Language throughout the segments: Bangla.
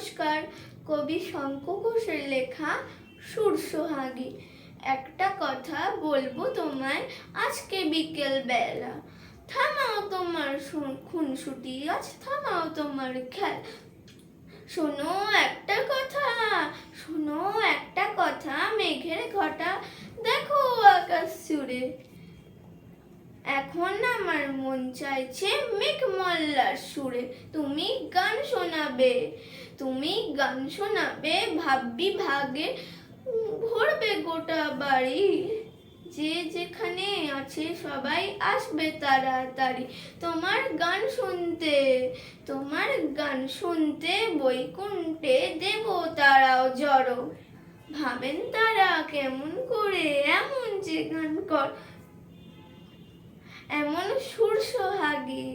নমস্কার। কবি শঙ্খ ঘোষের লেখা সুর সোহাগী। একটা কথা বলবো তোমায় আজকে বিকেল বেলা, থামাও তোমার খুনসুটি, আজ থামাও তোমার খেলা। শোনো একটা কথা, শোনো একটা কথা, মেঘের ঘটা দেখো আকাশ জুড়ে। এখন আমার মন চাইছে মেঘ মল্লার সুরে তুমি গান শোনাবে, তুমি গান শোনাবে, ভাববি ভাগে ভরবে গোটা বাড়ি। যে যেখানে আছে সবাই আসবে তাড়াতাড়ি তোমার গান শুনতে, তোমার গান শুনতে। বৈকুণ্ঠে দেবতারাও জড়ো, ভাবেন তারা কেমন করে এমন যে গান কর। এমন সুর সোহাগী,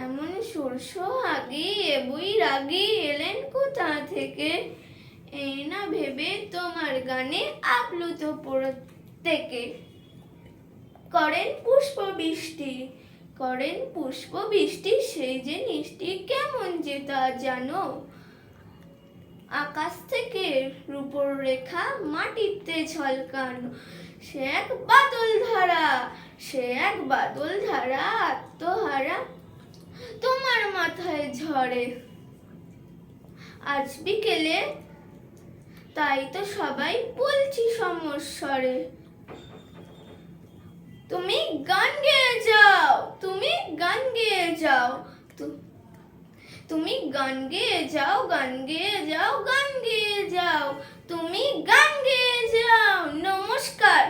এমন সুর সোহাগী, এ বৈরাগী এলেন কোথা থেকে। এই না ভেবে তোমার গানে আপ্লুত প্রত্যেকে। করেন পুষ্প বৃষ্টি, করেন পুষ্প বৃষ্টি, সেই যে নিষ্টি কেমন যে তা জানো। আকাশ থেকে রূপর রেখা মাটিতে ঝলকানো, সে এক বাদল ধারা, সে এক বাদল ধারা আত্মহারা তোমার মাথায় ঝরে। আজ বিকেলে তাই তো সবাই বলছি সমস্বরে, তুমি গান গেয়ে যাও, তুমি গান গেয়ে যাও, তুমি গান গেয়ে যাও, গান গেয়ে যাও, গান গেয়ে যাও, তুমি গান গেয়ে যাও। নমস্কার।